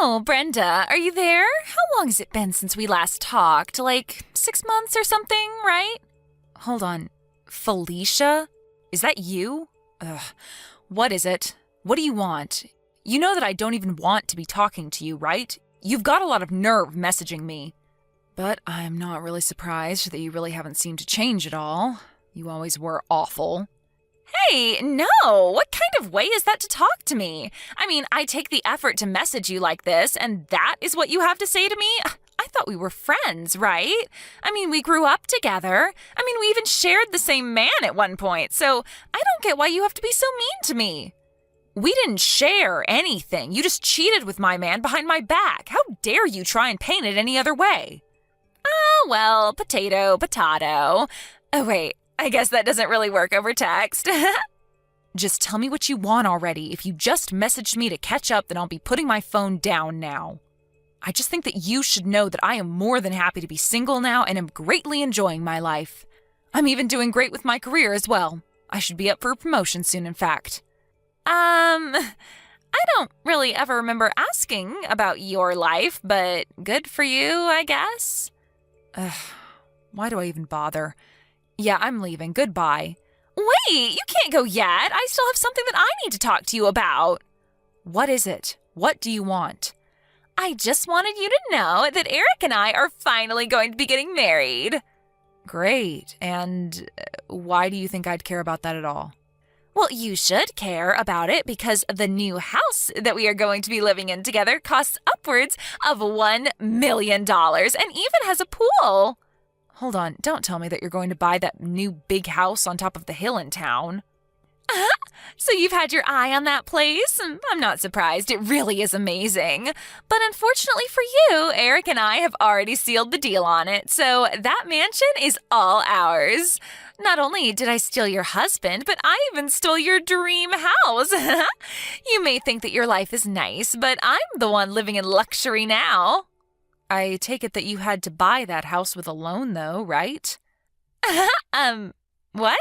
Oh, Brenda, are you there? How long has it been since we last talked? Like 6 months or something, right? Hold on. Felicia? Is that you? Ugh. What is it? What do you want? You know that I don't even want to be talking to you, right? You've got a lot of nerve messaging me. But I'm not really surprised that you really haven't seemed to change at all. You always were awful. Hey, no! What kind of way is that to talk to me? I mean, I take the effort to message you like this, and that is what you have to say to me? I thought we were friends, right? I mean, we grew up together. I mean, we even shared the same man at one point, so I don't get why you have to be so mean to me. We didn't share anything. You just cheated with my man behind my back. How dare you try and paint it any other way? Oh, well, potato, potato. Oh, wait. I guess that doesn't really work over text. Just tell me what you want already. If you just messaged me to catch up, then I'll be putting my phone down now. I just think that you should know that I am more than happy to be single now and am greatly enjoying my life. I'm even doing great with my career as well. I should be up for a promotion soon, in fact. I don't really ever remember asking about your life, but good for you, I guess. Ugh, why do I even bother? Yeah, I'm leaving. Goodbye. Wait, you can't go yet. I still have something that I need to talk to you about. What is it? What do you want? I just wanted you to know that Eric and I are finally going to be getting married. Great. And why do you think I'd care about that at all? Well, you should care about it because the new house that we are going to be living in together costs upwards of $1 million and even has a pool. Hold on, don't tell me that you're going to buy that new big house on top of the hill in town. So you've had your eye on that place? I'm not surprised, it really is amazing. But unfortunately for you, Eric and I have already sealed the deal on it, so that mansion is all ours. Not only did I steal your husband, but I even stole your dream house. You may think that your life is nice, but I'm the one living in luxury now. I take it that you had to buy that house with a loan, though, right? What?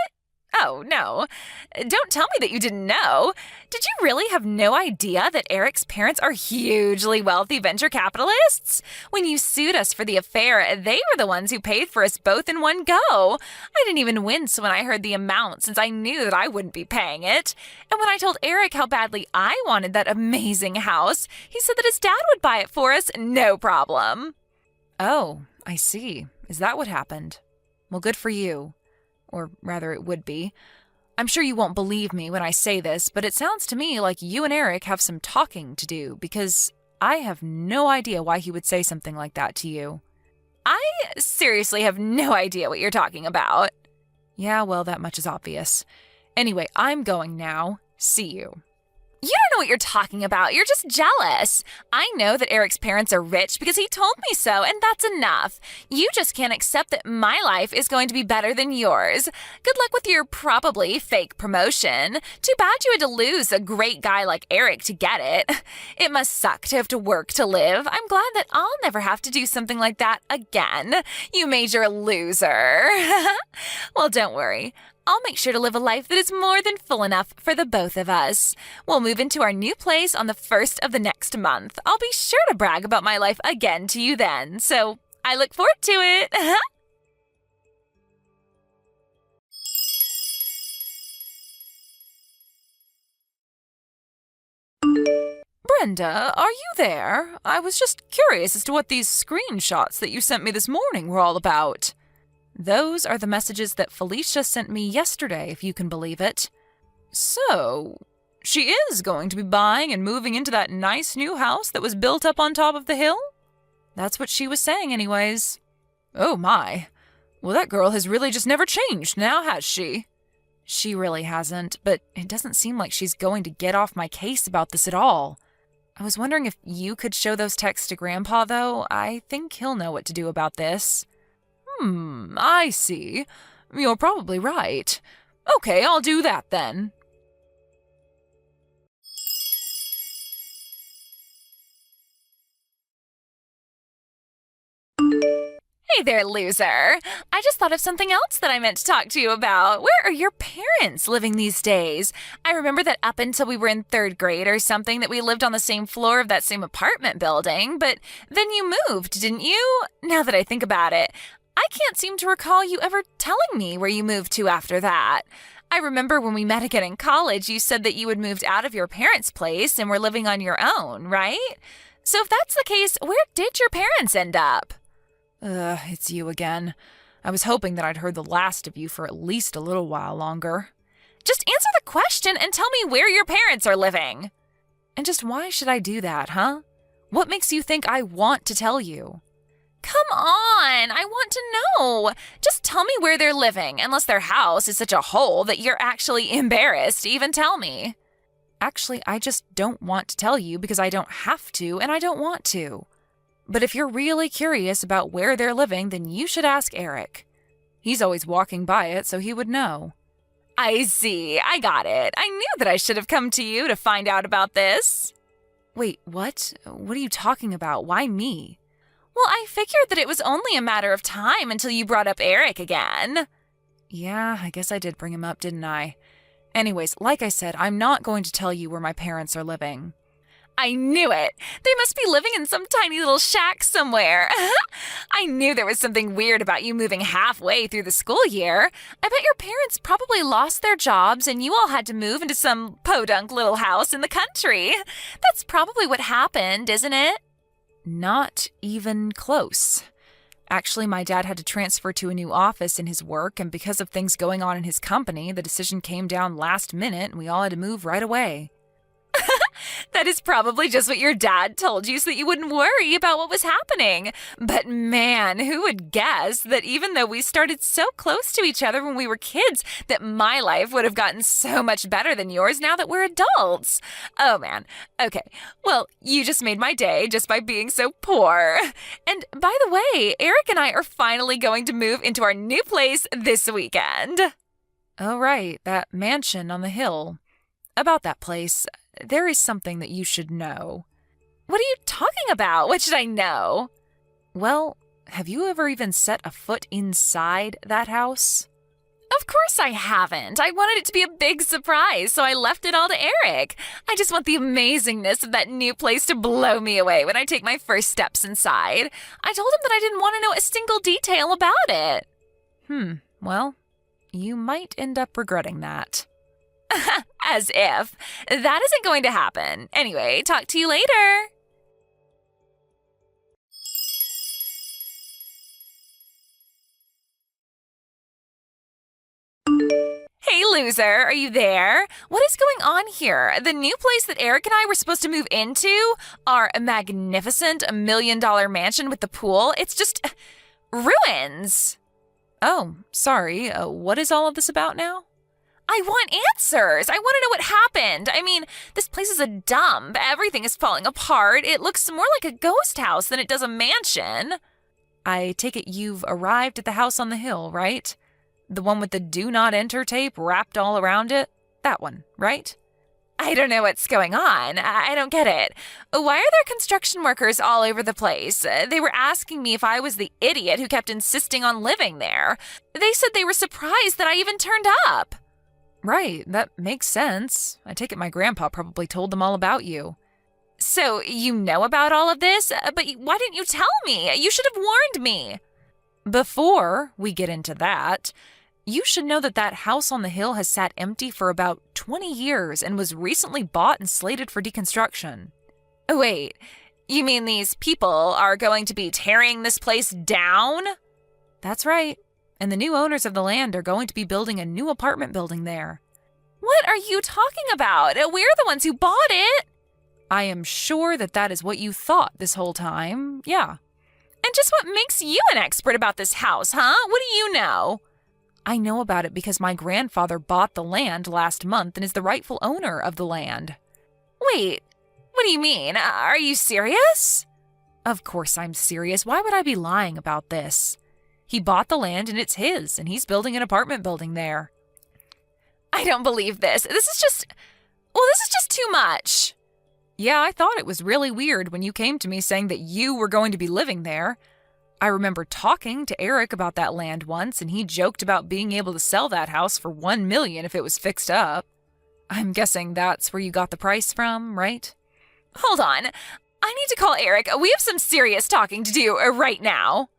Oh, no. Don't tell me that you didn't know. Did you really have no idea that Eric's parents are hugely wealthy venture capitalists? When you sued us for the affair, they were the ones who paid for us both in one go. I didn't even wince when I heard the amount since I knew that I wouldn't be paying it. And when I told Eric how badly I wanted that amazing house, he said that his dad would buy it for us, no problem. Oh, I see. Is that what happened? Well, good for you. Or rather, it would be. I'm sure you won't believe me when I say this, but it sounds to me like you and Eric have some talking to do, because I have no idea why he would say something like that to you. I seriously have no idea what you're talking about. Yeah, well, that much is obvious. Anyway, I'm going now. See you. You don't know what you're talking about. You're just jealous. I know that Eric's parents are rich because he told me so, and that's enough. You just can't accept that my life is going to be better than yours. Good luck with your probably fake promotion. Too bad you had to lose a great guy like Eric to get it. It must suck to have to work to live. I'm glad that I'll never have to do something like that again. You major loser. Well, don't worry. I'll make sure to live a life that is more than full enough for the both of us. We'll move into our new place on the 1st of the next month. I'll be sure to brag about my life again to you then, so I look forward to it. Brenda, are you there? I was just curious as to what these screenshots that you sent me this morning were all about. Those are the messages that Felicia sent me yesterday, if you can believe it. So, she is going to be buying and moving into that nice new house that was built up on top of the hill? That's what she was saying anyways. Oh my. Well, that girl has really just never changed now, has she? She really hasn't, but it doesn't seem like she's going to get off my case about this at all. I was wondering if you could show those texts to Grandpa, though. I think he'll know what to do about this. I see. You're probably right. Okay, I'll do that then. Hey there, loser. I just thought of something else that I meant to talk to you about. Where are your parents living these days? I remember that up until we were in 3rd grade or something that we lived on the same floor of that same apartment building, but then you moved, didn't you? Now that I think about it, I can't seem to recall you ever telling me where you moved to after that. I remember when we met again in college, you said that you had moved out of your parents' place and were living on your own, right? So if that's the case, where did your parents end up? It's you again. I was hoping that I'd heard the last of you for at least a little while longer. Just answer the question and tell me where your parents are living. And just why should I do that, huh? What makes you think I want to tell you? Come on, I want to know. Just tell me where they're living, unless their house is such a hole that you're actually embarrassed to even tell me. Actually, I just don't want to tell you because I don't have to and I don't want to. But if you're really curious about where they're living, then you should ask Eric. He's always walking by it, so he would know. I see. I got it. I knew that I should have come to you to find out about this. Wait, what? What are you talking about? Why me? Well, I figured that it was only a matter of time until you brought up Eric again. Yeah, I guess I did bring him up, didn't I? Anyways, like I said, I'm not going to tell you where my parents are living. I knew it. They must be living in some tiny little shack somewhere. I knew there was something weird about you moving halfway through the school year. I bet your parents probably lost their jobs and you all had to move into some podunk little house in the country. That's probably what happened, isn't it? Not even close. Actually, my dad had to transfer to a new office in his work, and because of things going on in his company, the decision came down last minute and we all had to move right away. That is probably just what your dad told you so that you wouldn't worry about what was happening. But man, who would guess that even though we started so close to each other when we were kids, that my life would have gotten so much better than yours now that we're adults? Oh man. Okay. Well, you just made my day just by being so poor. And by the way, Eric and I are finally going to move into our new place this weekend. Oh, right. That mansion on the hill. About that place, there is something that you should know. What are you talking about? What should I know? Well, have you ever even set a foot inside that house? Of course I haven't. I wanted it to be a big surprise, so I left it all to Eric. I just want the amazingness of that new place to blow me away when I take my first steps inside. I told him that I didn't want to know a single detail about it. Well, you might end up regretting that. As if. That isn't going to happen. Anyway, talk to you later. Hey, loser, are you there? What is going on here? The new place that Eric and I were supposed to move into, our magnificent $1 million mansion with the pool, it's just ruins. Oh, sorry. What is all of this about now? I want answers. I want to know what happened. I mean, this place is a dump. Everything is falling apart. It looks more like a ghost house than it does a mansion. I take it you've arrived at the house on the hill, right? The one with the do not enter tape wrapped all around it? That one, right? I don't know what's going on. I don't get it. Why are there construction workers all over the place? They were asking me if I was the idiot who kept insisting on living there. They said they were surprised that I even turned up. Right, that makes sense. I take it my grandpa probably told them all about you. So you know about all of this? But why didn't you tell me? You should have warned me. Before we get into that, you should know that that house on the hill has sat empty for about 20 years and was recently bought and slated for deconstruction. Wait, you mean these people are going to be tearing this place down? That's right. And the new owners of the land are going to be building a new apartment building there. What are you talking about? We're the ones who bought it. I am sure that that is what you thought this whole time. Yeah. And just what makes you an expert about this house, huh? What do you know? I know about it because my grandfather bought the land last month and is the rightful owner of the land. Wait, what do you mean? Are you serious? Of course I'm serious. Why would I be lying about this? He bought the land and it's his, and he's building an apartment building there. I don't believe this. This is just too much. Yeah, I thought it was really weird when you came to me saying that you were going to be living there. I remember talking to Eric about that land once, and he joked about being able to sell that house for $1 million if it was fixed up. I'm guessing that's where you got the price from, right? Hold on. I need to call Eric. We have some serious talking to do right now.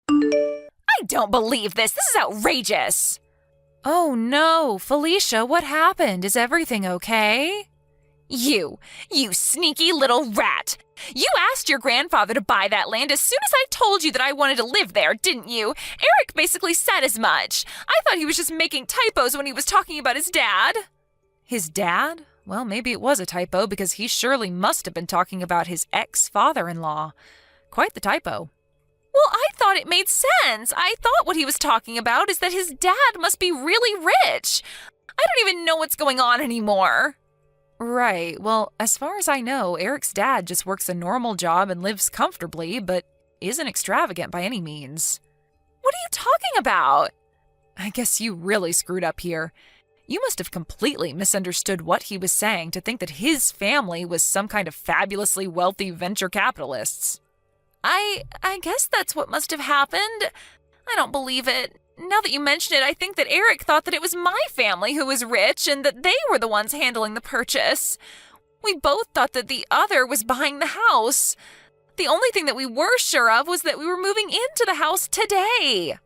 I don't believe this. This is outrageous. Oh no, Felicia, what happened? Is everything okay? You sneaky little rat. You asked your grandfather to buy that land as soon as I told you that I wanted to live there, didn't you? Eric basically said as much. I thought he was just making typos when he was talking about his dad. His dad? Well, maybe it was a typo because he surely must have been talking about his ex-father-in-law. Quite the typo. Well, I thought it made sense. I thought what he was talking about is that his dad must be really rich. I don't even know what's going on anymore. Right. Well, as far as I know, Eric's dad just works a normal job and lives comfortably, but isn't extravagant by any means. What are you talking about? I guess you really screwed up here. You must have completely misunderstood what he was saying to think that his family was some kind of fabulously wealthy venture capitalists. I guess that's what must have happened. I don't believe it. Now that you mention it, I think that Eric thought that it was my family who was rich and that they were the ones handling the purchase. We both thought that the other was buying the house. The only thing that we were sure of was that we were moving into the house today.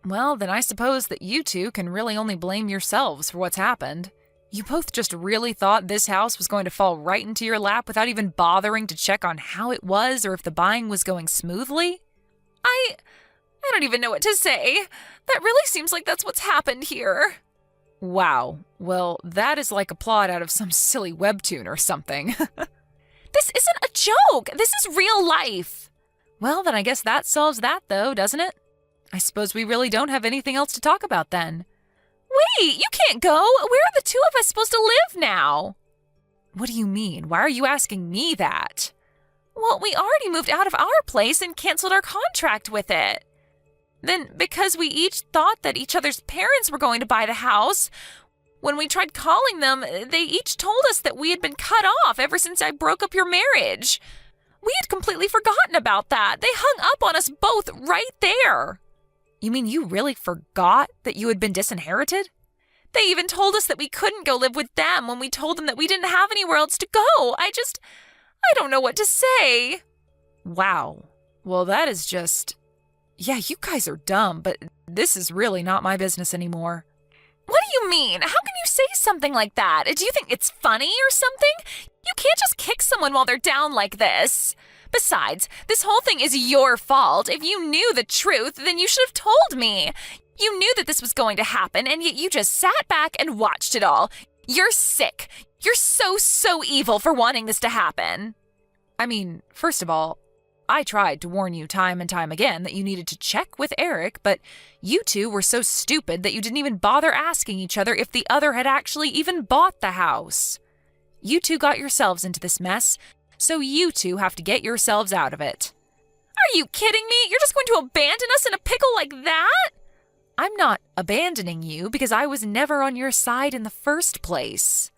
Well, then I suppose that you two can really only blame yourselves for what's happened. You both just really thought this house was going to fall right into your lap without even bothering to check on how it was or if the buying was going smoothly? I don't even know what to say. That really seems like that's what's happened here. Wow. Well, that is like a plot out of some silly webtoon or something. This isn't a joke. This is real life. Well, then I guess that solves that, though, doesn't it? I suppose we really don't have anything else to talk about then. Wait, you can't go. Where are the two of us supposed to live now? What do you mean? Why are you asking me that? Well, we already moved out of our place and canceled our contract with it. Then, because we each thought that each other's parents were going to buy the house, when we tried calling them, they each told us that we had been cut off ever since I broke up your marriage. We had completely forgotten about that. They hung up on us both right there. You mean you really forgot that you had been disinherited? They even told us that we couldn't go live with them when we told them that we didn't have anywhere else to go. I don't know what to say. Wow. Well, that is just... Yeah, you guys are dumb, but this is really not my business anymore. What do you mean? How can you say something like that? Do you think it's funny or something? You can't just kick someone while they're down like this. Besides, this whole thing is your fault. If you knew the truth, then you should have told me. You knew that this was going to happen, and yet you just sat back and watched it all. You're sick. You're so evil for wanting this to happen. I mean, first of all, I tried to warn you time and time again that you needed to check with Eric, but you two were so stupid that you didn't even bother asking each other if the other had actually even bought the house. You two got yourselves into this mess, so you two have to get yourselves out of it. Are you kidding me? You're just going to abandon us in a pickle like that? I'm not abandoning you because I was never on your side in the first place.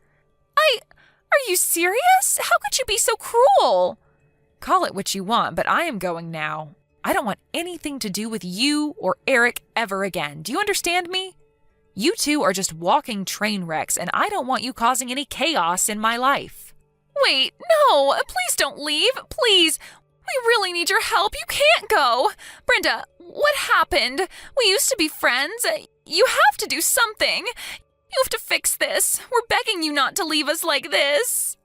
Are you serious? How could you be so cruel? Call it what you want, but I am going now. I don't want anything to do with you or Eric ever again. Do you understand me? You two are just walking train wrecks, and I don't want you causing any chaos in my life. Wait, no, please don't leave, please. We really need your help. You can't go. Brenda, what happened? We used to be friends. You have to do something. You have to fix this. We're begging you not to leave us like this.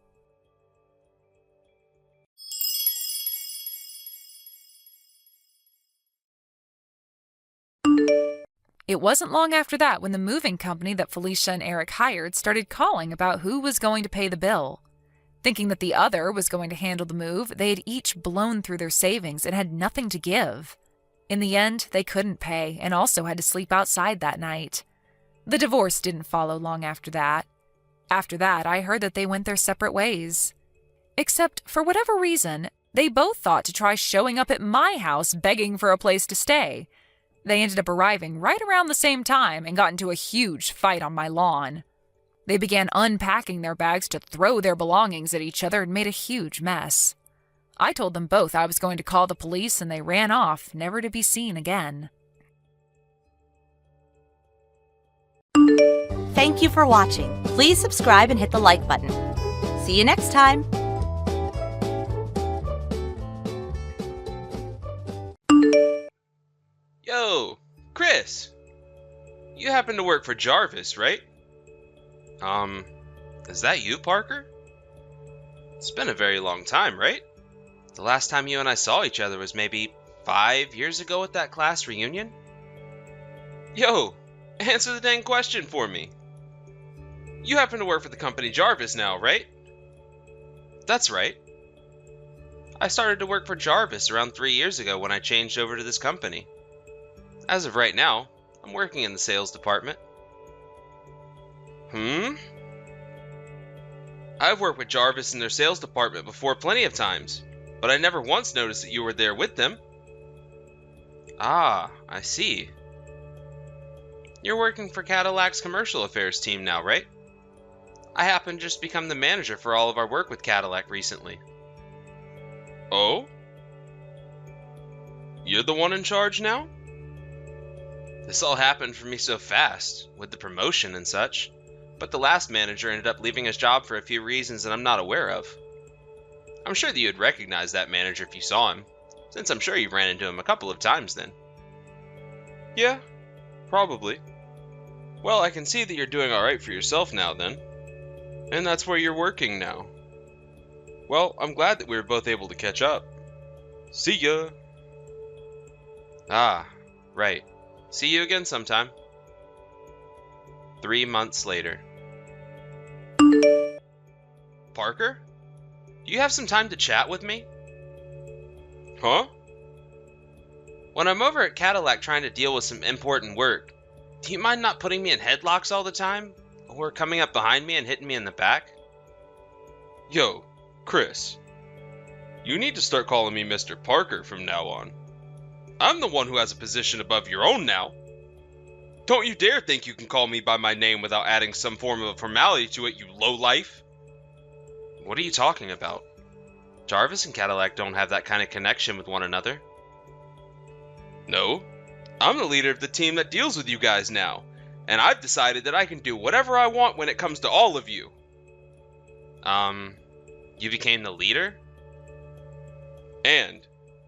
It wasn't long after that when the moving company that Felicia and Eric hired started calling about who was going to pay the bill. Thinking that the other was going to handle the move, they had each blown through their savings and had nothing to give. In the end, they couldn't pay and also had to sleep outside that night. The divorce didn't follow long after that. After that, I heard that they went their separate ways. Except, for whatever reason, they both thought to try showing up at my house begging for a place to stay. They ended up arriving right around the same time and got into a huge fight on my lawn. They began unpacking their bags to throw their belongings at each other and made a huge mess. I told them both I was going to call the police, and they ran off, never to be seen again. Thank you for watching. Please subscribe and hit the like button. See you next time. Yo, Chris. You happen to work for Jarvis, right? Is that you, Parker? It's been a very long time, right? The last time you and I saw each other was maybe 5 years ago at that class reunion? Yo, answer the dang question for me. You happen to work for the company Jarvis now, right? That's right. I started to work for Jarvis around 3 years ago when I changed over to this company. As of right now, I'm working in the sales department. I've worked with Jarvis in their sales department before plenty of times, but I never once noticed that you were there with them. Ah, I see. You're working for Cadillac's commercial affairs team now, right? I happen to just become the manager for all of our work with Cadillac recently. Oh? You're the one in charge now? This all happened for me so fast, with the promotion and such, but the last manager ended up leaving his job for a few reasons that I'm not aware of. I'm sure that you would recognize that manager if you saw him, since I'm sure you ran into him a couple of times then. Yeah, probably. Well, I can see that you're doing alright for yourself now then. And that's where you're working now. Well, I'm glad that we were both able to catch up. See ya! Ah, right. See you again sometime. 3 months later. Parker? Do you have some time to chat with me? Huh? When I'm over at Cadillac trying to deal with some important work, do you mind not putting me in headlocks all the time? Or coming up behind me and hitting me in the back? Yo, Chris. You need to start calling me Mr. Parker from now on. I'm the one who has a position above your own now. Don't you dare think you can call me by my name without adding some form of a formality to it, you lowlife. What are you talking about? Jarvis and Cadillac don't have that kind of connection with one another. No, I'm the leader of the team that deals with you guys now, and I've decided that I can do whatever I want when it comes to all of you. You became the leader? And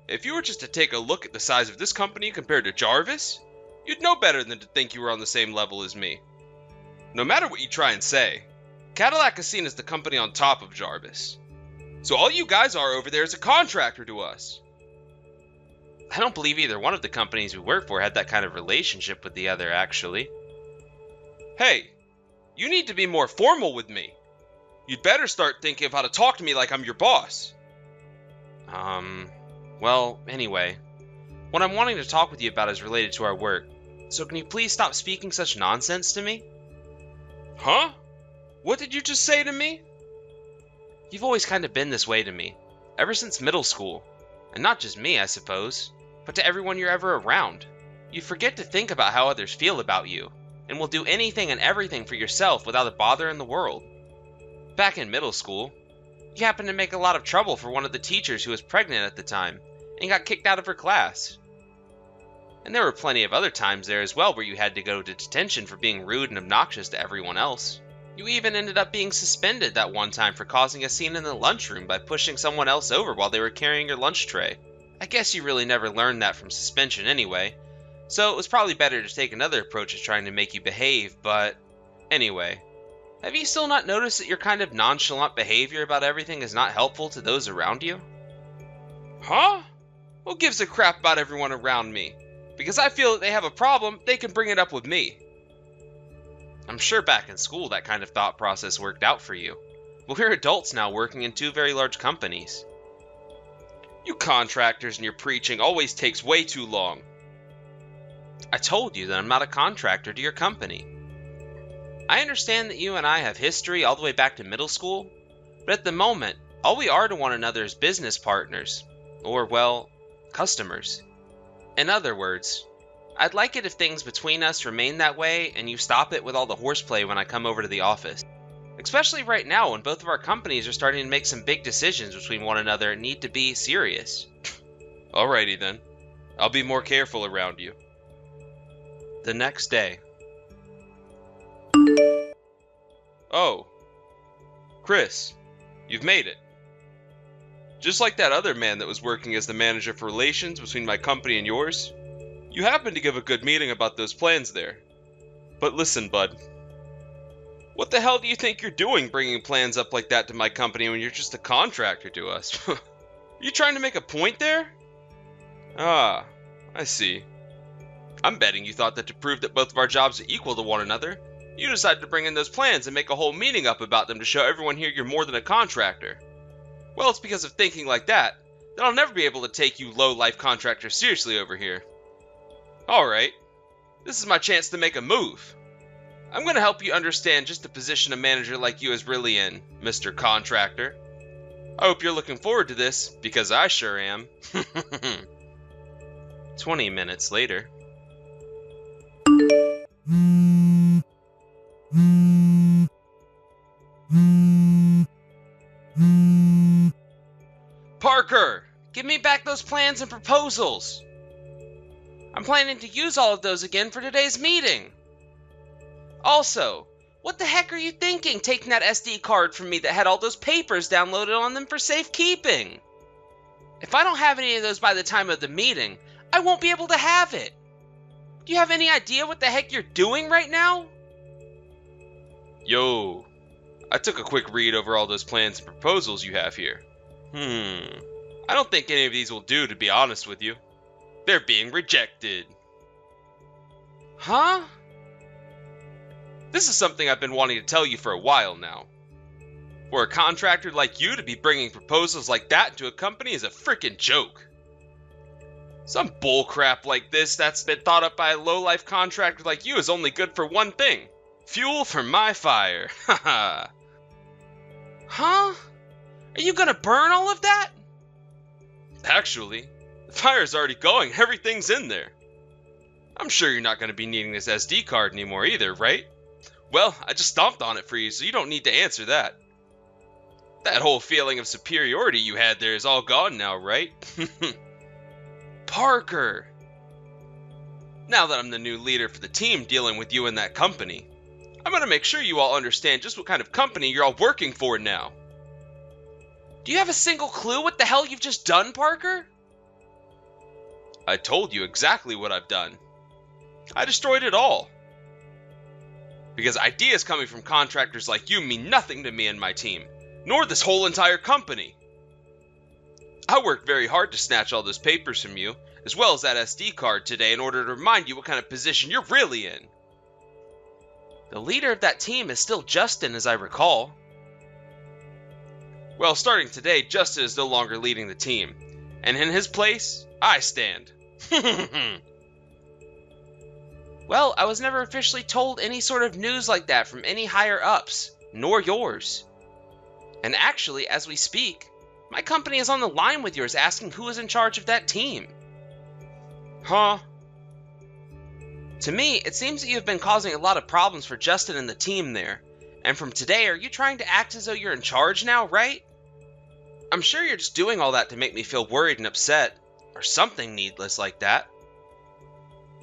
if you were just to take a look at the size of this company compared to Jarvis, you'd know better than to think you were on the same level as me. No matter what you try and say, Cadillac is seen as the company on top of Jarvis. So all you guys are over there is a contractor to us. I don't believe either one of the companies we work for had that kind of relationship with the other, actually. Hey, you need to be more formal with me. You'd better start thinking of how to talk to me like I'm your boss. Well, anyway, what I'm wanting to talk with you about is related to our work, so can you please stop speaking such nonsense to me? Huh? What did you just say to me? You've always kind of been this way to me, ever since middle school. And not just me, I suppose, but to everyone you're ever around. You forget to think about how others feel about you, and will do anything and everything for yourself without a bother in the world. Back in middle school, you happened to make a lot of trouble for one of the teachers who was pregnant at the time, and got kicked out of her class. And there were plenty of other times there as well where you had to go to detention for being rude and obnoxious to everyone else. You even ended up being suspended that one time for causing a scene in the lunchroom by pushing someone else over while they were carrying your lunch tray. I guess you really never learned that from suspension anyway, so it was probably better to take another approach at trying to make you behave, but anyway. Have you still not noticed that your kind of nonchalant behavior about everything is not helpful to those around you? Huh? Who gives a crap about everyone around me? Because I feel that they have a problem, they can bring it up with me. I'm sure back in school that kind of thought process worked out for you. But we're adults now working in 2 very large companies. You contractors and your preaching always takes way too long. I told you that I'm not a contractor to your company. I understand that you and I have history all the way back to middle school, but at the moment, all we are to one another is business partners, or, well, customers. In other words, I'd like it if things between us remain that way and you stop it with all the horseplay when I come over to the office. Especially right now when both of our companies are starting to make some big decisions between one another and need to be serious. Alrighty then. I'll be more careful around you. The next day. Oh. Chris, you've made it. Just like that other man that was working as the manager for relations between my company and yours, you happened to give a good meeting about those plans there. But listen, bud. What the hell do you think you're doing bringing plans up like that to my company when you're just a contractor to us? You trying to make a point there? Ah, I see. I'm betting you thought that to prove that both of our jobs are equal to one another, you decided to bring in those plans and make a whole meeting up about them to show everyone here you're more than a contractor. Well, it's because of thinking like that I'll never be able to take you low-life contractors seriously over here. Alright, this is my chance to make a move. I'm going to help you understand just the position a manager like you is really in, Mr. Contractor. I hope you're looking forward to this, because I sure am. 20 minutes later. Parker, give me back those plans and proposals. I'm planning to use all of those again for today's meeting. Also, what the heck are you thinking taking that SD card from me that had all those papers downloaded on them for safekeeping? If I don't have any of those by the time of the meeting, I won't be able to have it. Do you have any idea what the heck you're doing right now? Yo, I took a quick read over all those plans and proposals you have here. I don't think any of these will do, to be honest with you. They're being rejected. Huh? This is something I've been wanting to tell you for a while now. For a contractor like you to be bringing proposals like that to a company is a frickin' joke. Some bullcrap like this that's been thought up by a low-life contractor like you is only good for one thing. Fuel for my fire. Haha. Huh? Are you gonna burn all of that? Actually, the fire's already going. Everything's in there. I'm sure you're not gonna be needing this SD card anymore either, right? Well, I just stomped on it for you, so you don't need to answer that. That whole feeling of superiority you had there is all gone now, right? Parker! Now that I'm the new leader for the team dealing with you and that company, I'm gonna make sure you all understand just what kind of company you're all working for now. Do you have a single clue what the hell you've just done, Parker? I told you exactly what I've done. I destroyed it all. Because ideas coming from contractors like you mean nothing to me and my team, nor this whole entire company. I worked very hard to snatch all those papers from you, as well as that SD card today in order to remind you what kind of position you're really in. The leader of that team is still Justin, as I recall. Well, starting today, Justin is no longer leading the team, and in his place, I stand. Well, I was never officially told any sort of news like that from any higher-ups, nor yours. And actually, as we speak, my company is on the line with yours asking who is in charge of that team. Huh? To me, it seems that you've been causing a lot of problems for Justin and the team there. And from today, are you trying to act as though you're in charge now, right? I'm sure you're just doing all that to make me feel worried and upset, or something needless like that.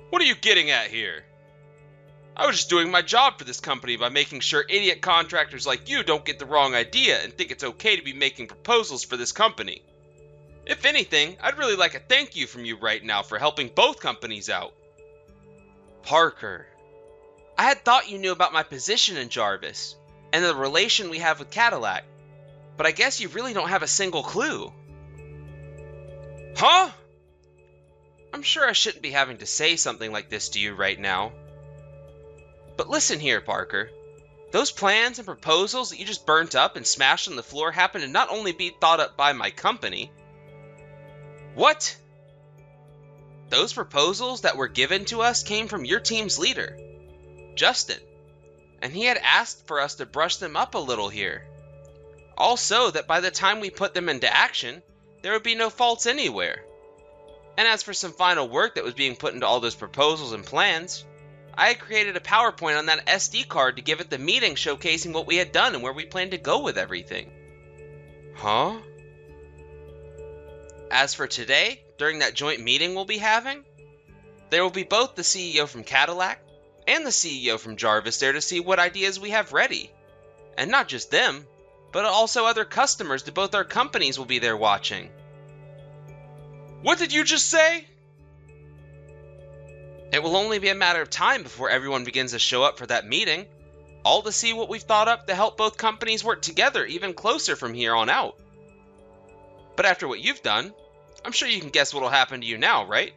What are you getting at here? I was just doing my job for this company by making sure idiot contractors like you don't get the wrong idea and think it's okay to be making proposals for this company. If anything, I'd really like a thank you from you right now for helping both companies out. Parker, I had thought you knew about my position in Jarvis and the relation we have with Cadillac, but I guess you really don't have a single clue. Huh? I'm sure I shouldn't be having to say something like this to you right now. But listen here, Parker. Those plans and proposals that you just burnt up and smashed on the floor happen to not only be thought up by my company. What? Those proposals that were given to us came from your team's leader, Justin, and he had asked for us to brush them up a little here. Also, that by the time we put them into action, there would be no faults anywhere. And as for some final work that was being put into all those proposals and plans, I had created a PowerPoint on that SD card to give at the meeting showcasing what we had done and where we planned to go with everything. Huh? As for today, during that joint meeting we'll be having, there will be both the CEO from Cadillac and the CEO from Jarvis there to see what ideas we have ready. And not just them, but also other customers to both our companies will be there watching. What did you just say? It will only be a matter of time before everyone begins to show up for that meeting, all to see what we've thought up to help both companies work together even closer from here on out. But after what you've done, I'm sure you can guess what'll happen to you now, right?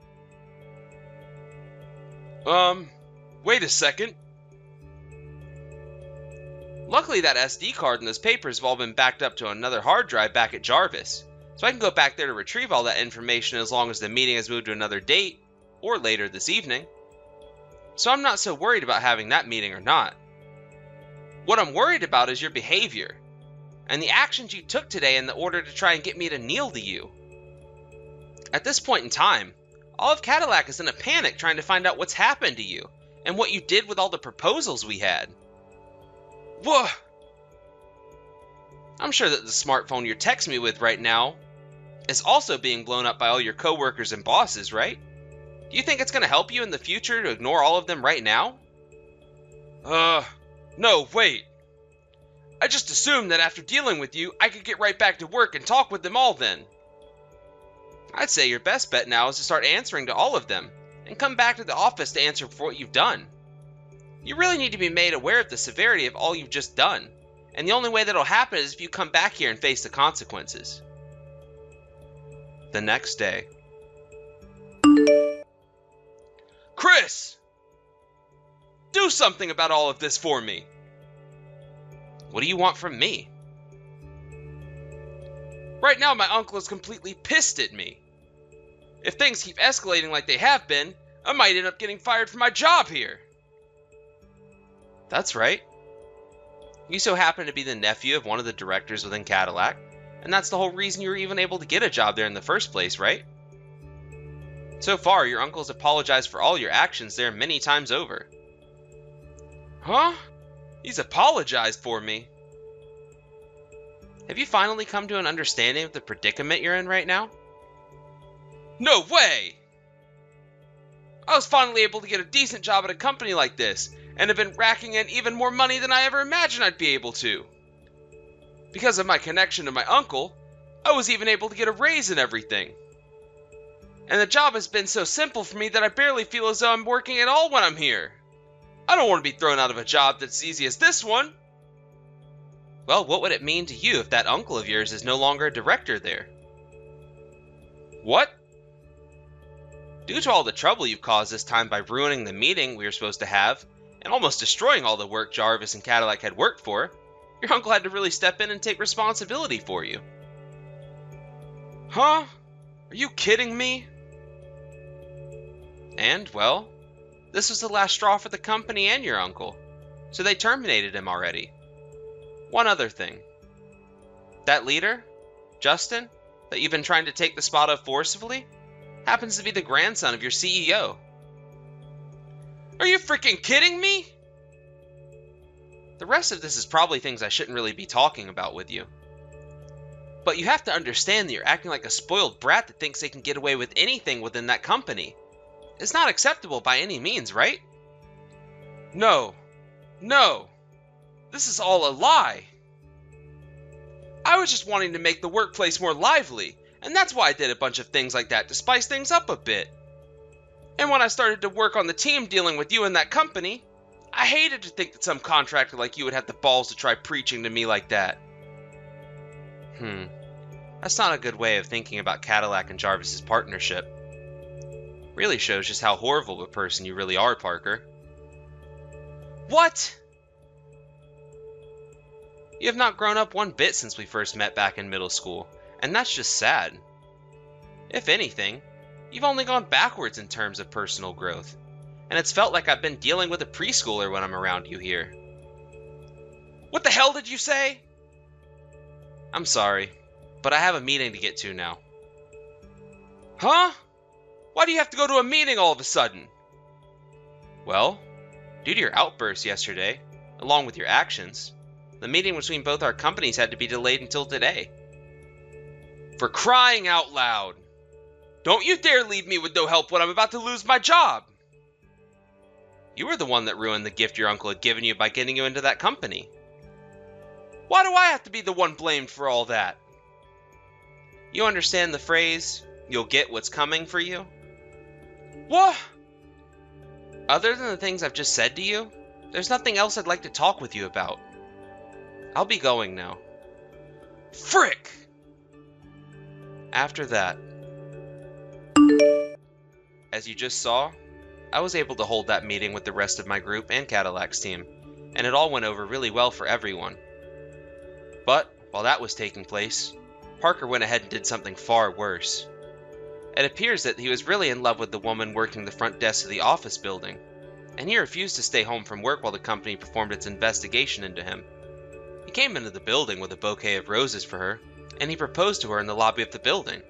Wait a second. Luckily that SD card and those papers have all been backed up to another hard drive back at Jarvis, so I can go back there to retrieve all that information as long as the meeting has moved to another date, or later this evening. So I'm not so worried about having that meeting or not. What I'm worried about is your behavior, and the actions you took today in the order to try and get me to kneel to you. At this point in time, all of Cadillac is in a panic trying to find out what's happened to you, and what you did with all the proposals we had. Whoa! I'm sure that the smartphone you're texting me with right now is also being blown up by all your coworkers and bosses, right? Do you think it's going to help you in the future to ignore all of them right now? No, wait. I just assumed that after dealing with you, I could get right back to work and talk with them all then. I'd say your best bet now is to start answering to all of them, and come back to the office to answer for what you've done. You really need to be made aware of the severity of all you've just done, and the only way that'll happen is if you come back here and face the consequences. The next day. Chris! Do something about all of this for me! What do you want from me? Right now my uncle is completely pissed at me. If things keep escalating like they have been, I might end up getting fired from my job here. That's right. You so happen to be the nephew of one of the directors within Cadillac, and that's the whole reason you were even able to get a job there in the first place, right? So far, your uncle's apologized for all your actions there many times over. Huh? He's apologized for me? Have you finally come to an understanding of the predicament you're in right now? No way! I was finally able to get a decent job at a company like this, and have been racking in even more money than I ever imagined I'd be able to. Because of my connection to my uncle, I was even able to get a raise and everything. And the job has been so simple for me that I barely feel as though I'm working at all when I'm here. I don't want to be thrown out of a job that's as easy as this one. Well, what would it mean to you if that uncle of yours is no longer a director there? What? Due to all the trouble you've caused this time by ruining the meeting we were supposed to have, and almost destroying all the work Jarvis and Cadillac had worked for, your uncle had to really step in and take responsibility for you. Huh? Are you kidding me? And, well, this was the last straw for the company and your uncle, so they terminated him already. One other thing. That leader, Justin, that you've been trying to take the spot of forcibly, happens to be the grandson of your CEO. Are you freaking kidding me? The rest of this is probably things I shouldn't really be talking about with you. But you have to understand that you're acting like a spoiled brat that thinks they can get away with anything within that company. It's not acceptable by any means, right? No. This is all a lie. I was just wanting to make the workplace more lively, and that's why I did a bunch of things like that to spice things up a bit. And when I started to work on the team dealing with you and that company, I hated to think that some contractor like you would have the balls to try preaching to me like that. That's not a good way of thinking about Cadillac and Jarvis's partnership. Really shows just how horrible of a person you really are, Parker. What? You have not grown up one bit since we first met back in middle school, and that's just sad. If anything, you've only gone backwards in terms of personal growth, and it's felt like I've been dealing with a preschooler when I'm around you here. What the hell did you say? I'm sorry, but I have a meeting to get to now. Huh? Why do you have to go to a meeting all of a sudden? Well, due to your outburst yesterday, along with your actions, the meeting between both our companies had to be delayed until today. For crying out loud! Don't you dare leave me with no help when I'm about to lose my job! You were the one that ruined the gift your uncle had given you by getting you into that company. Why do I have to be the one blamed for all that? You understand the phrase, you'll get what's coming for you? What? Other than the things I've just said to you, there's nothing else I'd like to talk with you about. I'll be going now. Frick! After that, as you just saw, I was able to hold that meeting with the rest of my group and Cadillac's team, and it all went over really well for everyone. But, while that was taking place, Parker went ahead and did something far worse. It appears that he was really in love with the woman working the front desk of the office building, and he refused to stay home from work while the company performed its investigation into him. He came into the building with a bouquet of roses for her, and he proposed to her in the lobby of the building.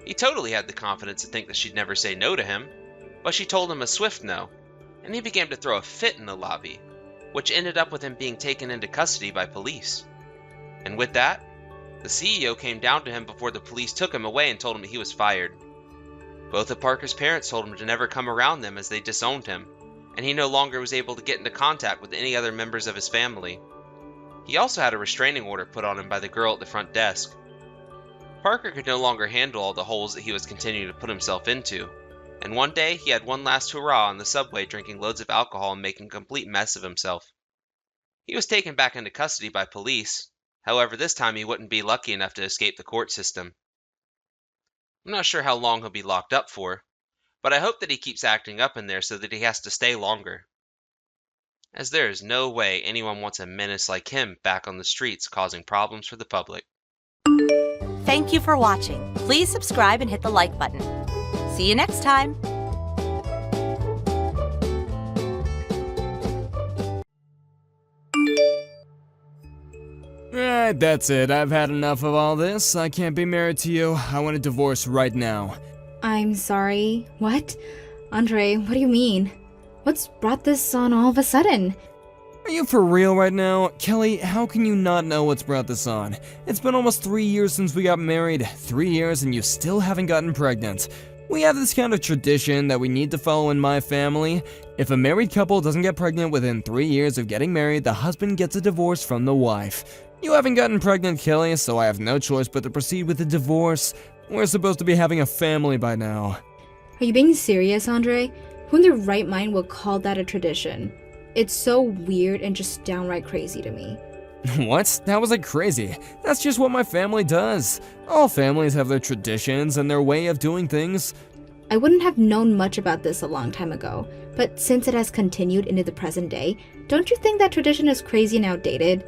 He totally had the confidence to think that she'd never say no to him, but she told him a swift no, and he began to throw a fit in the lobby, which ended up with him being taken into custody by police. And with that, the CEO came down to him before the police took him away and told him that he was fired. Both of Parker's parents told him to never come around them as they disowned him, and he no longer was able to get into contact with any other members of his family. He also had a restraining order put on him by the girl at the front desk. Parker could no longer handle all the holes that he was continuing to put himself into, and one day he had one last hurrah on the subway drinking loads of alcohol and making a complete mess of himself. He was taken back into custody by police. However, this time he wouldn't be lucky enough to escape the court system. I'm not sure how long he'll be locked up for, but I hope that he keeps acting up in there so that he has to stay longer, as there is no way anyone wants a menace like him back on the streets causing problems for the public. Thank you for watching. Please subscribe and hit the like button. See you next time. Alright, that's it. I've had enough of all this. I can't be married to you. I want a divorce right now. I'm sorry. What? Andre, what do you mean? What's brought this on all of a sudden? Are you for real right now? Kelly, how can you not know what's brought this on? It's been almost 3 years since we got married. 3 years and you still haven't gotten pregnant. We have this kind of tradition that we need to follow in my family. If a married couple doesn't get pregnant within 3 years of getting married, the husband gets a divorce from the wife. You haven't gotten pregnant, Kelly, so I have no choice but to proceed with the divorce. We're supposed to be having a family by now. Are you being serious, Andre? Who in their right mind will call that a tradition? It's so weird and just downright crazy to me. What? That was like crazy. That's just what my family does. All families have their traditions and their way of doing things. I wouldn't have known much about this a long time ago, but since it has continued into the present day, don't you think that tradition is crazy and outdated?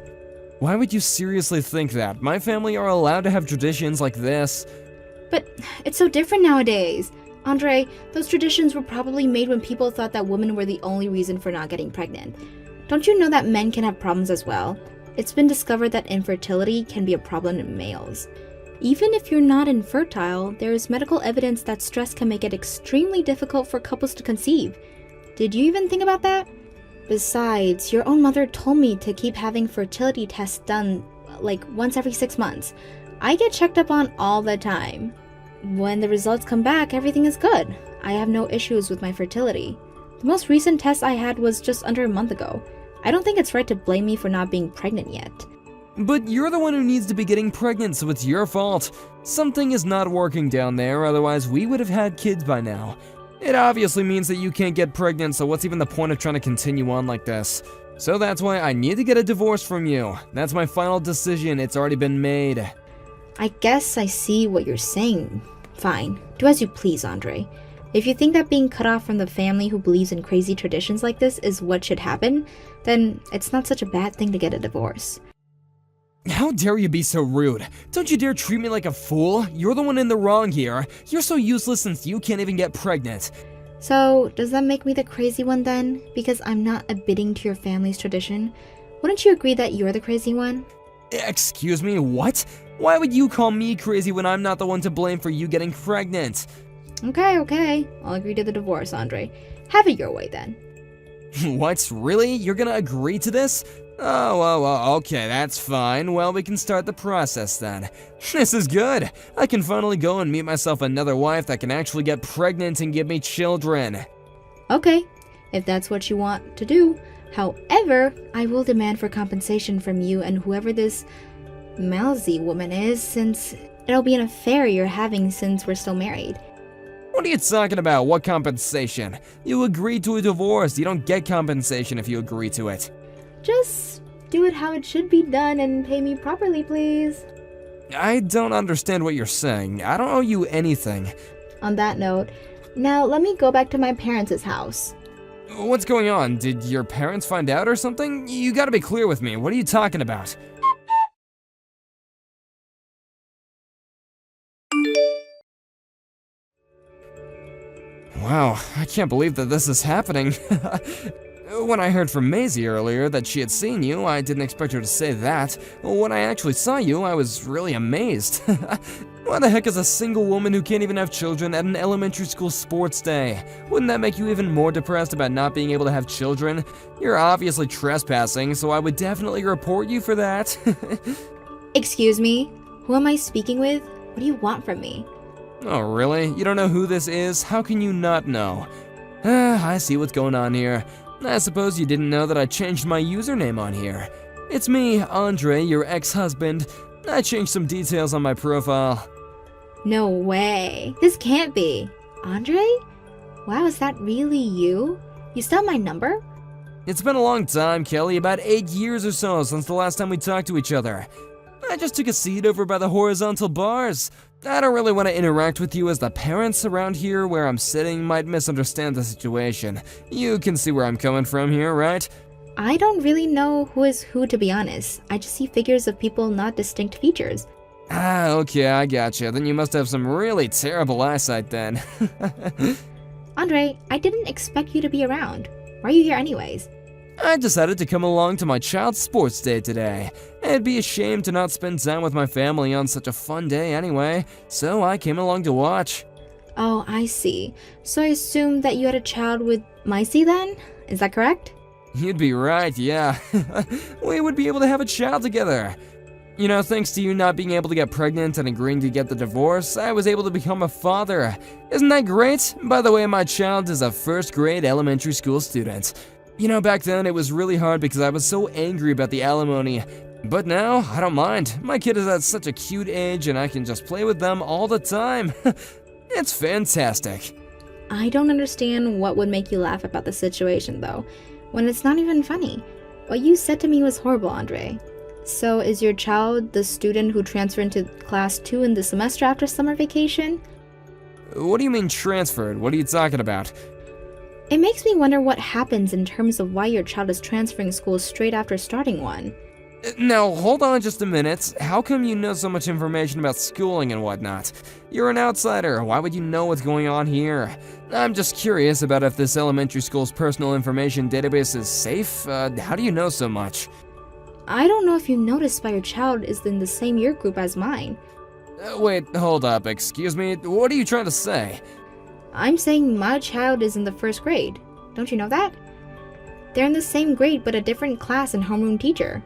Why would you seriously think that? My family are allowed to have traditions like this. But it's so different nowadays. Andre, those traditions were probably made when people thought that women were the only reason for not getting pregnant. Don't you know that men can have problems as well? It's been discovered that infertility can be a problem in males. Even if you're not infertile, there is medical evidence that stress can make it extremely difficult for couples to conceive. Did you even think about that? Besides, your own mother told me to keep having fertility tests done like once every 6 months. I get checked up on all the time. When the results come back, everything is good. I have no issues with my fertility. The most recent test I had was just under a month ago. I don't think it's right to blame me for not being pregnant yet. But you're the one who needs to be getting pregnant, so it's your fault. Something is not working down there, otherwise we would have had kids by now. It obviously means that you can't get pregnant, so what's even the point of trying to continue on like this? So that's why I need to get a divorce from you. That's my final decision, it's already been made. I guess I see what you're saying. Fine, do as you please, Andre. If you think that being cut off from the family who believes in crazy traditions like this is what should happen, then it's not such a bad thing to get a divorce. How dare you be so rude? Don't you dare treat me like a fool. You're the one in the wrong here. You're so useless since you can't even get pregnant. So, does that make me the crazy one then? Because I'm not abiding to your family's tradition? Wouldn't you agree that you're the crazy one? Excuse me, what? Why would you call me crazy when I'm not the one to blame for you getting pregnant? Okay. I'll agree to the divorce, Andre. Have it your way then. What? Really? You're gonna agree to this? Oh, okay, that's fine. Well, we can start the process then. This is good. I can finally go and meet myself another wife that can actually get pregnant and give me children. Okay, if that's what you want to do. However, I will demand for compensation from you and whoever this Malzy woman is, since it'll be an affair you're having since we're still married. What are you talking about? What compensation? You agreed to a divorce. You don't get compensation if you agree to it. Just do it how it should be done and pay me properly, please. I don't understand what you're saying. I don't owe you anything. On that note, now let me go back to my parents' house. What's going on? Did your parents find out or something? You gotta be clear with me. What are you talking about? Wow, I can't believe that this is happening. When I heard from Maisie earlier that she had seen you, I didn't expect her to say that. When I actually saw you, I was really amazed. Why the heck is a single woman who can't even have children at an elementary school sports day? Wouldn't that make you even more depressed about not being able to have children? You're obviously trespassing, so I would definitely report you for that. Excuse me? Who am I speaking with? What do you want from me? Oh, really? You don't know who this is? How can you not know? I see what's going on here. I suppose you didn't know that I changed my username on here. It's me, Andre, your ex-husband. I changed some details on my profile. No way. This can't be. Andre? Wow, is that really you? You still have my number? It's been a long time, Kelly, about 8 years or so since the last time we talked to each other. I just took a seat over by the horizontal bars. I don't really want to interact with you as the parents around here where I'm sitting might misunderstand the situation. You can see where I'm coming from here, right? I don't really know who is who, to be honest. I just see figures of people, not distinct features. Ah, okay, I gotcha. Then you must have some really terrible eyesight then. Andre, I didn't expect you to be around. Why are you here anyways? I decided to come along to my child's sports day today. It'd be a shame to not spend time with my family on such a fun day anyway, so I came along to watch. Oh, I see. So I assume that you had a child with Maisie then? Is that correct? You'd be right, yeah. We would be able to have a child together. You know, thanks to you not being able to get pregnant and agreeing to get the divorce, I was able to become a father. Isn't that great? By the way, my child is a first-grade elementary school student. You know, back then it was really hard because I was so angry about the alimony. But now, I don't mind. My kid is at such a cute age and I can just play with them all the time. It's fantastic. I don't understand what would make you laugh about the situation though, when it's not even funny. What you said to me was horrible, Andre. So is your child the student who transferred into class 2 in the semester after summer vacation? What do you mean transferred? What are you talking about? It makes me wonder what happens in terms of why your child is transferring schools straight after starting one. Now, hold on just a minute. How come you know so much information about schooling and whatnot? You're an outsider. Why would you know what's going on here? I'm just curious about if this elementary school's personal information database is safe. How do you know so much? I don't know if you noticed why your child is in the same year group as mine. Wait, hold up. Excuse me? What are you trying to say? I'm saying my child is in the first grade. Don't you know that? They're in the same grade but a different class and homeroom teacher.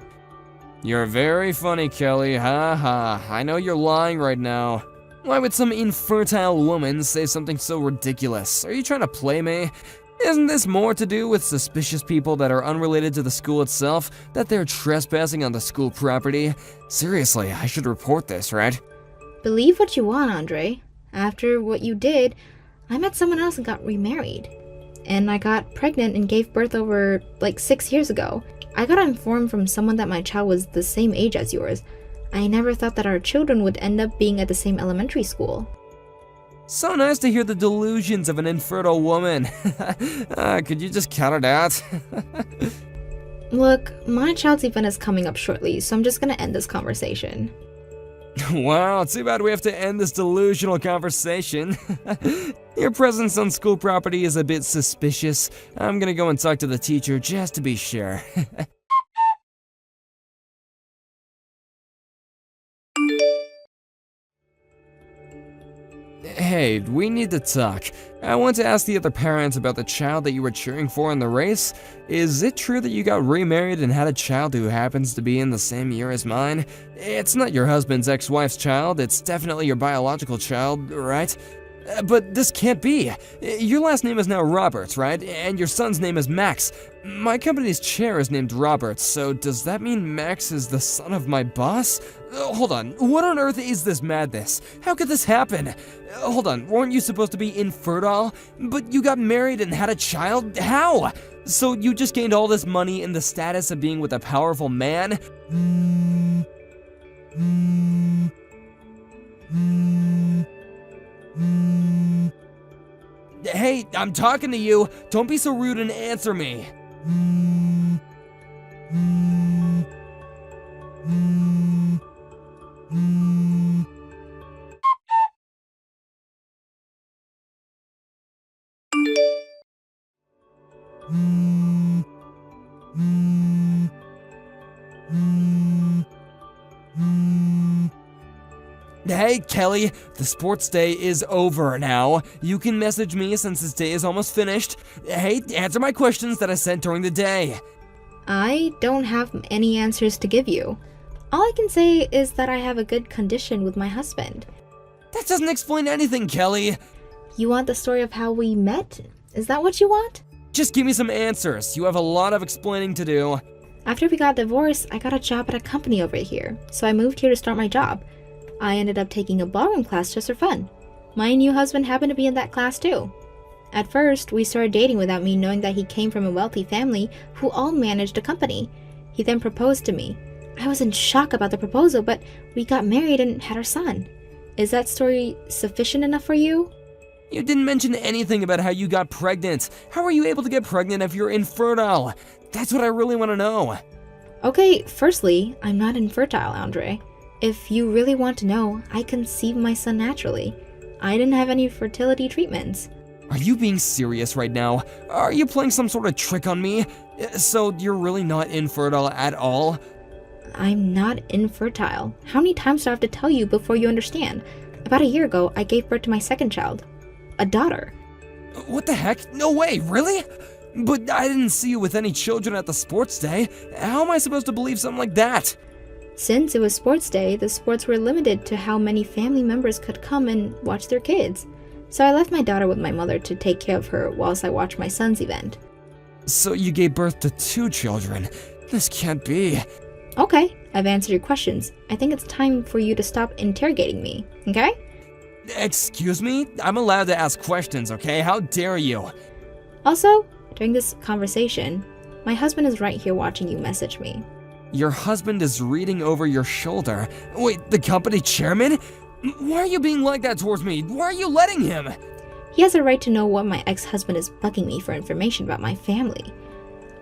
You're very funny, Kelly. Ha ha. I know you're lying right now. Why would some infertile woman say something so ridiculous? Are you trying to play me? Isn't this more to do with suspicious people that are unrelated to the school itself, that they're trespassing on the school property? Seriously, I should report this, right? Believe what you want, Andre. After what you did, I met someone else and got remarried. And I got pregnant and gave birth over, 6 years ago. I got informed from someone that my child was the same age as yours. I never thought that our children would end up being at the same elementary school. So nice to hear the delusions of an infertile woman. Could you just cut it out? Look, my child's event is coming up shortly, so I'm just gonna end this conversation. Wow, too bad we have to end this delusional conversation. Your presence on school property is a bit suspicious. I'm gonna go and talk to the teacher just to be sure. Hey, we need to talk. I want to ask the other parents about the child that you were cheering for in the race. Is it true that you got remarried and had a child who happens to be in the same year as mine? It's not your husband's ex-wife's child, it's definitely your biological child, right? But this can't be. Your last name is now Roberts, right? And your son's name is Max. My company's chair is named Roberts, so does that mean Max is the son of my boss? Hold on, what on earth is this madness? How could this happen? Hold on, weren't you supposed to be infertile? But you got married and had a child? How? So you just gained all this money and the status of being with a powerful man? Hey, I'm talking to you. Don't be so rude and answer me. Hey, Kelly, the sports day is over now. You can message me since this day is almost finished. Hey, answer my questions that I sent during the day. I don't have any answers to give you. All I can say is that I have a good condition with my husband. That doesn't explain anything, Kelly. You want the story of how we met? Is that what you want? Just give me some answers. You have a lot of explaining to do. After we got divorced, I got a job at a company over here, so I moved here to start my job. I ended up taking a ballroom class just for fun. My new husband happened to be in that class too. At first, we started dating without me knowing that he came from a wealthy family who all managed a company. He then proposed to me. I was in shock about the proposal, but we got married and had our son. Is that story sufficient enough for you? You didn't mention anything about how you got pregnant. How are you able to get pregnant if you're infertile? That's what I really want to know. Okay, firstly, I'm not infertile, Andre. If you really want to know, I conceived my son naturally. I didn't have any fertility treatments. Are you being serious right now? Are you playing some sort of trick on me? So you're really not infertile at all? I'm not infertile. How many times do I have to tell you before you understand? About a year ago, I gave birth to my second child. A daughter. What the heck? No way, really? But I didn't see you with any children at the sports day. How am I supposed to believe something like that? Since it was sports day, the sports were limited to how many family members could come and watch their kids. So I left my daughter with my mother to take care of her whilst I watched my son's event. So you gave birth to 2 children. This can't be. Okay, I've answered your questions. I think it's time for you to stop interrogating me, okay? Excuse me? I'm allowed to ask questions, okay? How dare you? Also, during this conversation, my husband is right here watching you message me. Your husband is reading over your shoulder. Wait, the company chairman? Why are you being like that towards me? Why are you letting him? He has a right to know what my ex-husband is bugging me for information about my family.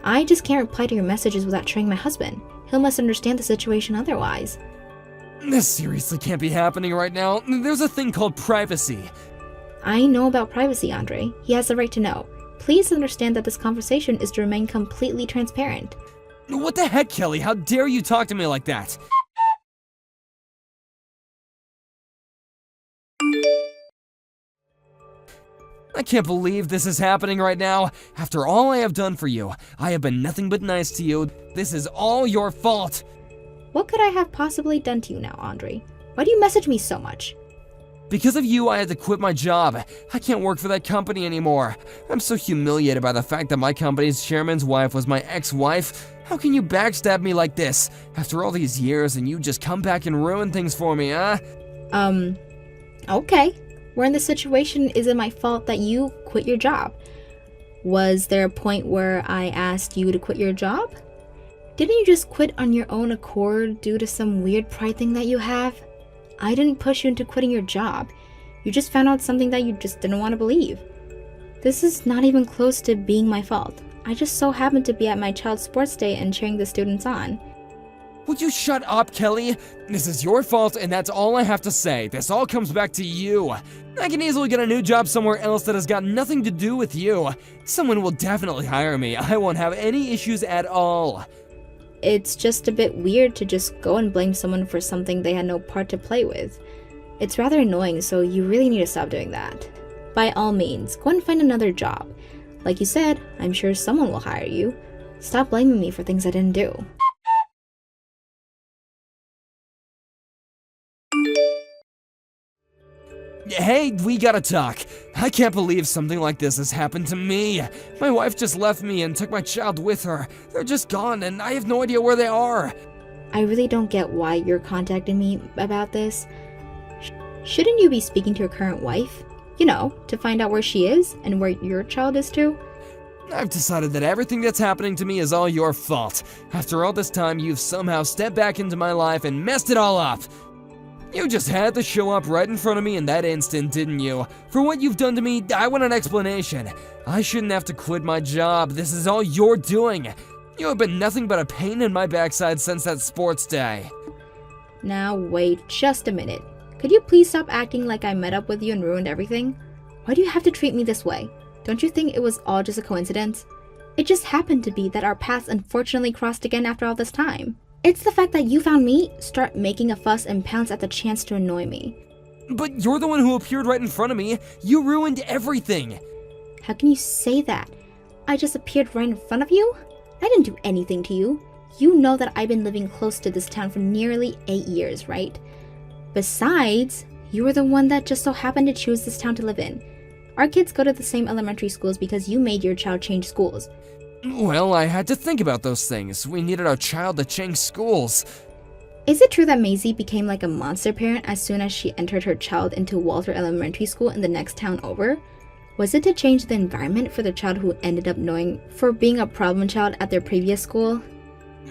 I just can't reply to your messages without showing my husband. He'll misunderstand the situation otherwise. This seriously can't be happening right now. There's a thing called privacy. I know about privacy, Andre. He has the right to know. Please understand that this conversation is to remain completely transparent. What the heck, Kelly? How dare you talk to me like that? I can't believe this is happening right now. After all I have done for you, I have been nothing but nice to you. This is all your fault. What could I have possibly done to you now, Andre? Why do you message me so much? Because of you, I had to quit my job. I can't work for that company anymore. I'm so humiliated by the fact that my company's chairman's wife was my ex-wife. How can you backstab me like this? After all these years, and you just come back and ruin things for me, huh? Okay. We're in this situation, is it my fault that you quit your job? Was there a point where I asked you to quit your job? Didn't you just quit on your own accord due to some weird pride thing that you have? I didn't push you into quitting your job. You just found out something that you just didn't want to believe. This is not even close to being my fault. I just so happened to be at my child's sports day and cheering the students on. Would you shut up, Kelly? This is your fault, and that's all I have to say. This all comes back to you. I can easily get a new job somewhere else that has got nothing to do with you. Someone will definitely hire me. I won't have any issues at all. It's just a bit weird to just go and blame someone for something they had no part to play with. It's rather annoying, so you really need to stop doing that. By all means, go and find another job. Like you said, I'm sure someone will hire you. Stop blaming me for things I didn't do. Hey, we gotta talk. I can't believe something like this has happened to me. My wife just left me and took my child with her. They're just gone and I have no idea where they are. I really don't get why you're contacting me about this. Shouldn't you be speaking to your current wife? You know, to find out where she is and where your child is too? I've decided that everything that's happening to me is all your fault. After all this time, you've somehow stepped back into my life and messed it all up. You just had to show up right in front of me in that instant, didn't you? For what you've done to me, I want an explanation. I shouldn't have to quit my job. This is all you're doing. You have been nothing but a pain in my backside since that sports day. Now wait just a minute. Could you please stop acting like I met up with you and ruined everything? Why do you have to treat me this way? Don't you think it was all just a coincidence? It just happened to be that our paths unfortunately crossed again after all this time. It's the fact that you found me, start making a fuss and pounce at the chance to annoy me. But you're the one who appeared right in front of me. You ruined everything. How can you say that? I just appeared right in front of you? I didn't do anything to you. You know that I've been living close to this town for nearly 8 years, right? Besides, you were the one that just so happened to choose this town to live in. Our kids go to the same elementary schools because you made your child change schools. Well, I had to think about those things. We needed our child to change schools. Is it true that Maisie became like a monster parent as soon as she entered her child into Walter Elementary School in the next town over? Was it to change the environment for the child who ended up knowing for being a problem child at their previous school?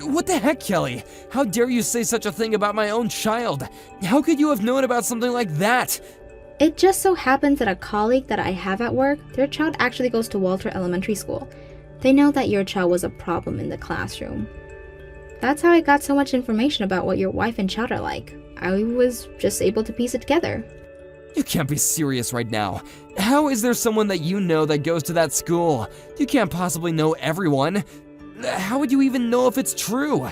What the heck, Kelly? How dare you say such a thing about my own child? How could you have known about something like that? It just so happens that a colleague that I have at work, their child actually goes to Walter Elementary School. They know that your child was a problem in the classroom. That's how I got so much information about what your wife and child are like. I was just able to piece it together. You can't be serious right now. How is there someone that you know that goes to that school? You can't possibly know everyone. How would you even know if it's true?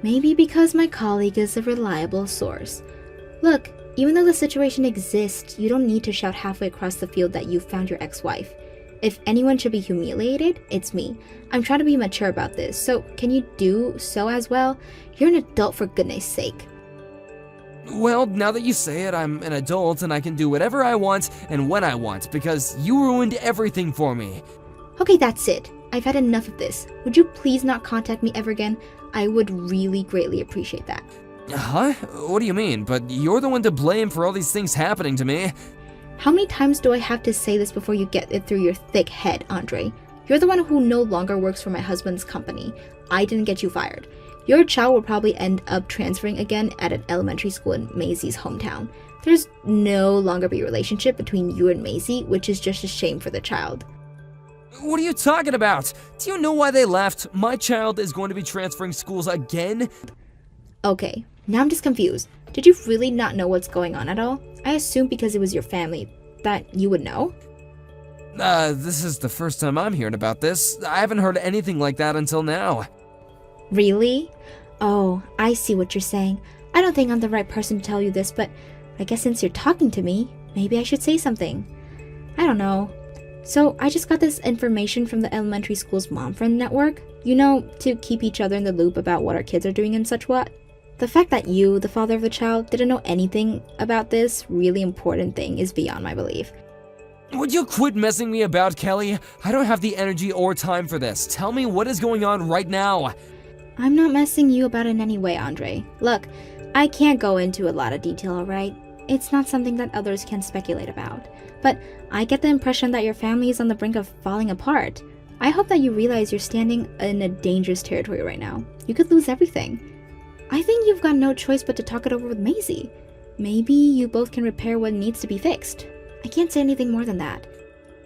Maybe because my colleague is a reliable source. Look, even though the situation exists, you don't need to shout halfway across the field that you found your ex-wife. If anyone should be humiliated, it's me. I'm trying to be mature about this, so can you do so as well? You're an adult, for goodness sake. Well, now that you say it, I'm an adult and I can do whatever I want and when I want because you ruined everything for me. Okay, that's it. I've had enough of this. Would you please not contact me ever again? I would really greatly appreciate that. Huh? What do you mean? But you're the one to blame for all these things happening to me. How many times do I have to say this before you get it through your thick head, Andre? You're the one who no longer works for my husband's company. I didn't get you fired. Your child will probably end up transferring again at an elementary school in Maisie's hometown. There's no longer be a relationship between you and Maisie, which is just a shame for the child. What are you talking about? Do you know why they left? My child is going to be transferring schools again? Okay, now I'm just confused. Did you really not know what's going on at all? I assumed because it was your family that you would know. This is the first time I'm hearing about this. I haven't heard anything like that until now. Really? Oh, I see what you're saying. I don't think I'm the right person to tell you this, but I guess since you're talking to me, maybe I should say something. I don't know. So I just got this information from the elementary school's mom friend network. You know, to keep each other in the loop about what our kids are doing and such what. The fact that you, the father of the child, didn't know anything about this really important thing is beyond my belief. Would you quit messing me about, Kelly? I don't have the energy or time for this. Tell me what is going on right now. I'm not messing you about in any way, Andre. Look, I can't go into a lot of detail, alright? It's not something that others can speculate about. But I get the impression that your family is on the brink of falling apart. I hope that you realize you're standing in a dangerous territory right now. You could lose everything. I think you've got no choice but to talk it over with Maisie. Maybe you both can repair what needs to be fixed. I can't say anything more than that.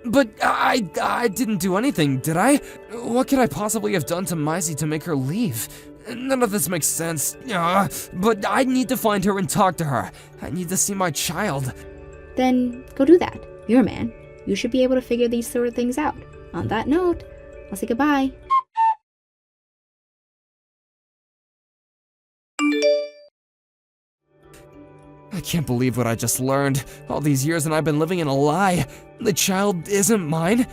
But I didn't do anything, did I? What could I possibly have done to Maisie to make her leave? None of this makes sense. But I need to find her and talk to her. I need to see my child. Then go do that. You're a man. You should be able to figure these sort of things out. On that note, I'll say goodbye. I can't believe what I just learned. All these years and I've been living in a lie. The child isn't mine.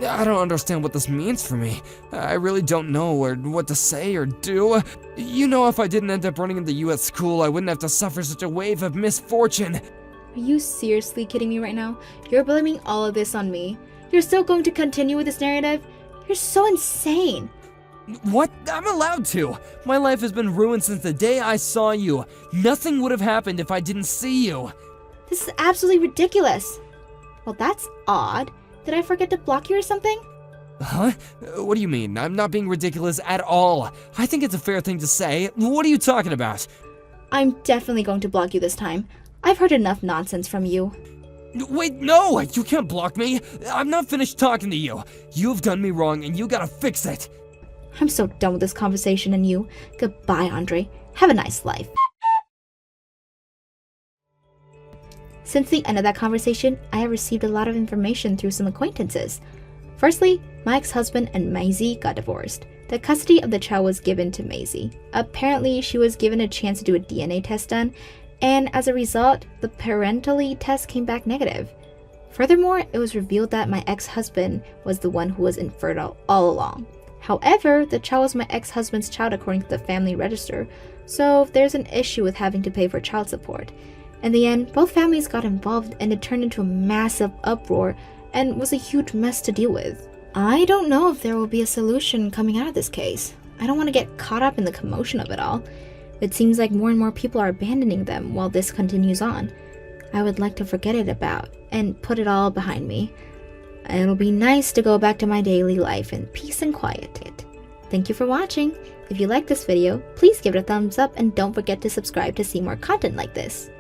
I don't understand what this means for me. I really don't know what to say or do. You know, if I didn't end up running into you at school, I wouldn't have to suffer such a wave of misfortune. Are you seriously kidding me right now? You're blaming all of this on me. You're still going to continue with this narrative? You're so insane. What? I'm allowed to. My life has been ruined since the day I saw you. Nothing would have happened if I didn't see you. This is absolutely ridiculous. Well, that's odd. Did I forget to block you or something? Huh? What do you mean? I'm not being ridiculous at all. I think it's a fair thing to say. What are you talking about? I'm definitely going to block you this time. I've heard enough nonsense from you. Wait, no! You can't block me! I'm not finished talking to you! You've done me wrong and you gotta fix it! I'm so done with this conversation and you. Goodbye, Andre. Have a nice life. Since the end of that conversation, I have received a lot of information through some acquaintances. Firstly, my ex-husband and Maisie got divorced. The custody of the child was given to Maisie. Apparently, she was given a chance to do a DNA test done, and as a result, the parental test came back negative. Furthermore, it was revealed that my ex-husband was the one who was infertile all along. However, the child was my ex-husband's child according to the family register, so there's an issue with having to pay for child support. In the end, both families got involved and it turned into a massive uproar and was a huge mess to deal with. I don't know if there will be a solution coming out of this case. I don't want to get caught up in the commotion of it all. It seems like more and more people are abandoning them while this continues on. I would like to forget it about and put it all behind me. It'll be nice to go back to my daily life in peace and quiet. Thank you for watching. If you liked this video, please give it a thumbs up and don't forget to subscribe to see more content like this.